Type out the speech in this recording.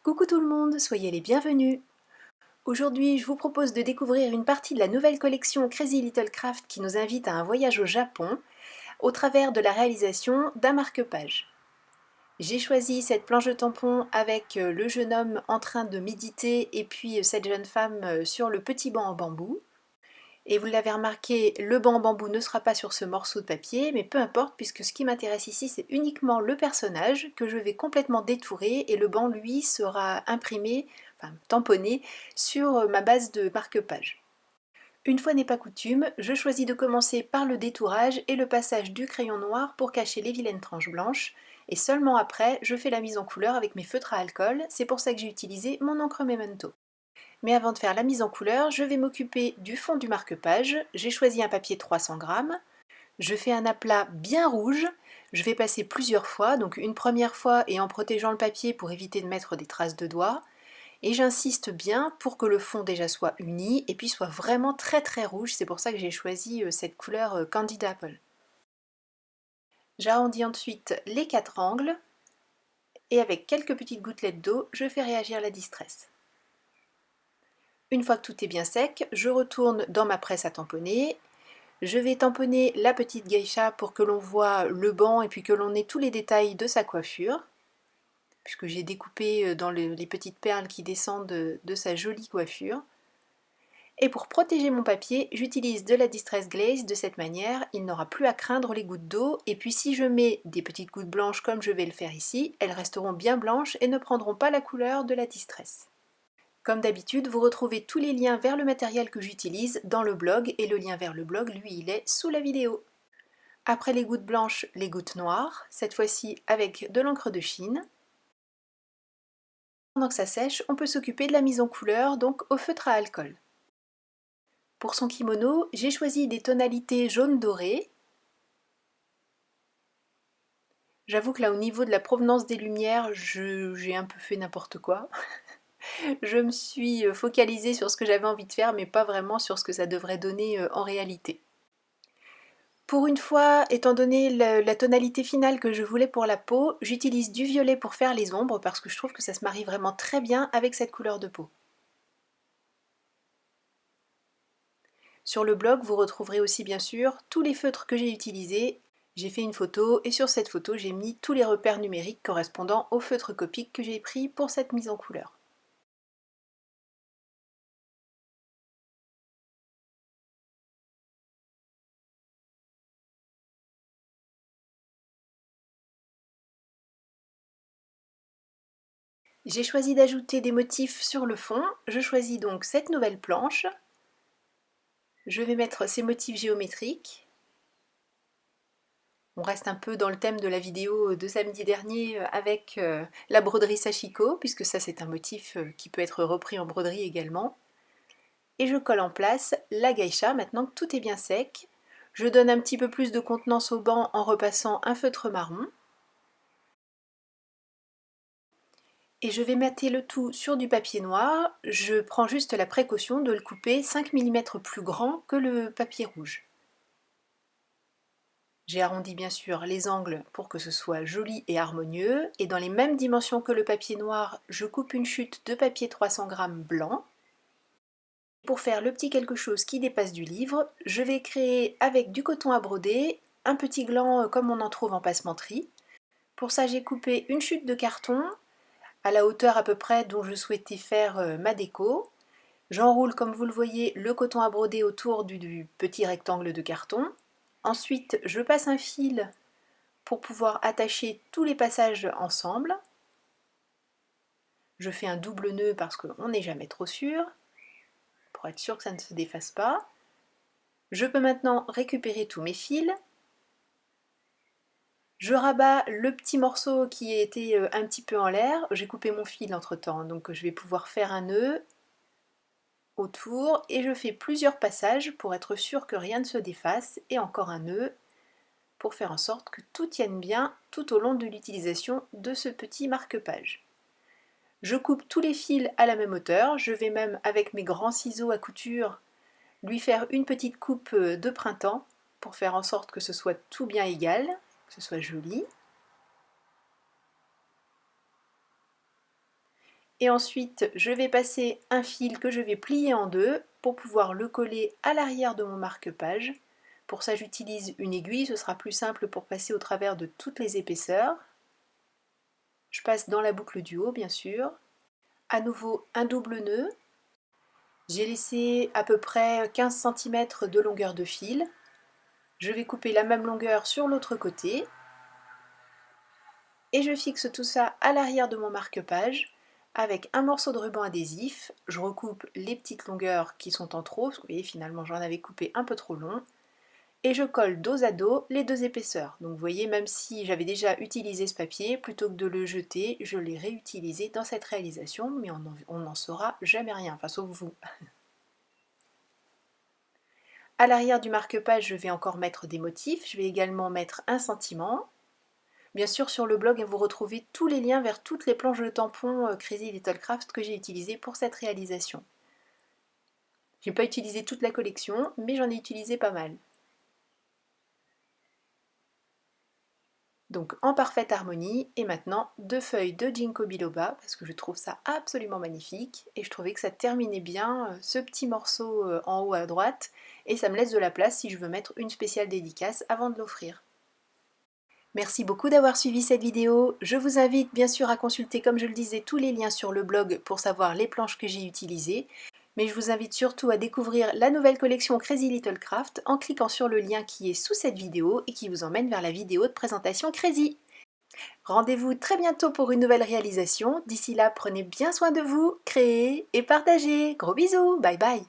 Coucou tout le monde, soyez les bienvenus. Aujourd'hui, je vous propose de découvrir une partie de la nouvelle collection Crazy Little Craft qui nous invite à un voyage au Japon au travers de la réalisation d'un marque-page. J'ai choisi cette planche de tampon avec le jeune homme en train de méditer et puis cette jeune femme sur le petit banc en bambou. Et vous l'avez remarqué, le banc en bambou ne sera pas sur ce morceau de papier, mais peu importe puisque ce qui m'intéresse ici c'est uniquement le personnage que je vais complètement détourer et le banc lui sera imprimé, enfin tamponné, sur ma base de marque-page. Une fois n'est pas coutume, je choisis de commencer par le détourage et le passage du crayon noir pour cacher les vilaines tranches blanches, et seulement après je fais la mise en couleur avec mes feutres à alcool, c'est pour ça que j'ai utilisé mon encre Memento. Mais avant de faire la mise en couleur, je vais m'occuper du fond du marque-page. J'ai choisi un papier 300 grammes. Je fais un aplat bien rouge. Je vais passer plusieurs fois, donc une première fois et en protégeant le papier pour éviter de mettre des traces de doigts. Et j'insiste bien pour que le fond déjà soit uni et puis soit vraiment très très rouge. C'est pour ça que j'ai choisi cette couleur Candied Apple. J'arrondis ensuite les quatre angles et avec quelques petites gouttelettes d'eau, je fais réagir la distress. Une fois que tout est bien sec, je retourne dans ma presse à tamponner. Je vais tamponner la petite geisha pour que l'on voit le banc et puis que l'on ait tous les détails de sa coiffure, puisque j'ai découpé dans les petites perles qui descendent de sa jolie coiffure. Et pour protéger mon papier, j'utilise de la Distress Glaze de cette manière, il n'aura plus à craindre les gouttes d'eau, et puis si je mets des petites gouttes blanches comme je vais le faire ici, elles resteront bien blanches et ne prendront pas la couleur de la Distress. Comme d'habitude, vous retrouvez tous les liens vers le matériel que j'utilise dans le blog et le lien vers le blog, lui, il est sous la vidéo. Après les gouttes blanches, les gouttes noires, cette fois-ci avec de l'encre de Chine. Pendant que ça sèche, on peut s'occuper de la mise en couleur, donc au feutre à alcool. Pour son kimono, j'ai choisi des tonalités jaune doré. J'avoue que là, au niveau de la provenance des lumières, j'ai un peu fait n'importe quoi. Je me suis focalisée sur ce que j'avais envie de faire, mais pas vraiment sur ce que ça devrait donner en réalité. Pour une fois, étant donné la tonalité finale que je voulais pour la peau, j'utilise du violet pour faire les ombres parce que je trouve que ça se marie vraiment très bien avec cette couleur de peau. Sur le blog, vous retrouverez aussi bien sûr tous les feutres que j'ai utilisés. J'ai fait une photo et sur cette photo, j'ai mis tous les repères numériques correspondant aux feutres Copic que j'ai pris pour cette mise en couleur. J'ai choisi d'ajouter des motifs sur le fond. Je choisis donc cette nouvelle planche. Je vais mettre ces motifs géométriques. On reste un peu dans le thème de la vidéo de samedi dernier avec la broderie Sachiko, puisque ça c'est un motif qui peut être repris en broderie également. Et je colle en place la geisha maintenant que tout est bien sec. Je donne un petit peu plus de contenance au banc en repassant un feutre marron. Et je vais mater le tout sur du papier noir. Je prends juste la précaution de le couper 5 mm plus grand que le papier rouge. J'ai arrondi bien sûr les angles pour que ce soit joli et harmonieux, et dans les mêmes dimensions que le papier noir, je coupe une chute de papier 300 g blanc. Pour faire le petit quelque chose qui dépasse du livre, je vais créer avec du coton à broder un petit gland comme on en trouve en passementerie. Pour ça, j'ai coupé une chute de carton à la hauteur à peu près dont je souhaitais faire ma déco. J'enroule, comme vous le voyez, le coton à broder autour du petit rectangle de carton. Ensuite, je passe un fil pour pouvoir attacher tous les passages ensemble. Je fais un double nœud parce qu'on n'est jamais trop sûr, pour être sûr que ça ne se défasse pas. Je peux maintenant récupérer tous mes fils. Je rabats le petit morceau qui était un petit peu en l'air. J'ai coupé mon fil entre temps, donc je vais pouvoir faire un nœud autour et je fais plusieurs passages pour être sûr que rien ne se défasse et encore un nœud pour faire en sorte que tout tienne bien tout au long de l'utilisation de ce petit marque-page. Je coupe tous les fils à la même hauteur, je vais même avec mes grands ciseaux à couture lui faire une petite coupe de printemps pour faire en sorte que ce soit tout bien égal, que ce soit joli. Et ensuite, je vais passer un fil que je vais plier en deux pour pouvoir le coller à l'arrière de mon marque-page. Pour ça, j'utilise une aiguille, ce sera plus simple pour passer au travers de toutes les épaisseurs. Je passe dans la boucle du haut, bien sûr. À nouveau, un double nœud. J'ai laissé à peu près 15 cm de longueur de fil. Je vais couper la même longueur sur l'autre côté. Et je fixe tout ça à l'arrière de mon marque-page avec un morceau de ruban adhésif. Je recoupe les petites longueurs qui sont en trop, parce que vous voyez finalement j'en avais coupé un peu trop long. Et je colle dos à dos les deux épaisseurs. Donc vous voyez, même si j'avais déjà utilisé ce papier, plutôt que de le jeter, je l'ai réutilisé dans cette réalisation, mais on n'en saura jamais rien, enfin sauf vous. À l'arrière du marque-page, je vais encore mettre des motifs, je vais également mettre un sentiment. Bien sûr, sur le blog, vous retrouvez tous les liens vers toutes les planches de tampons Crazy Little Craft que j'ai utilisées pour cette réalisation. Je n'ai pas utilisé toute la collection, mais j'en ai utilisé pas mal. Donc en parfaite harmonie, et maintenant 2 feuilles de Ginkgo biloba, parce que je trouve ça absolument magnifique, et je trouvais que ça terminait bien ce petit morceau en haut à droite, et ça me laisse de la place si je veux mettre une spéciale dédicace avant de l'offrir. Merci beaucoup d'avoir suivi cette vidéo. Je vous invite bien sûr à consulter, comme je le disais, tous les liens sur le blog pour savoir les planches que j'ai utilisées. Mais je vous invite surtout à découvrir la nouvelle collection Crazy Little Craft en cliquant sur le lien qui est sous cette vidéo et qui vous emmène vers la vidéo de présentation Crazy. Rendez-vous très bientôt pour une nouvelle réalisation. D'ici là, prenez bien soin de vous, créez et partagez. Gros bisous, bye bye.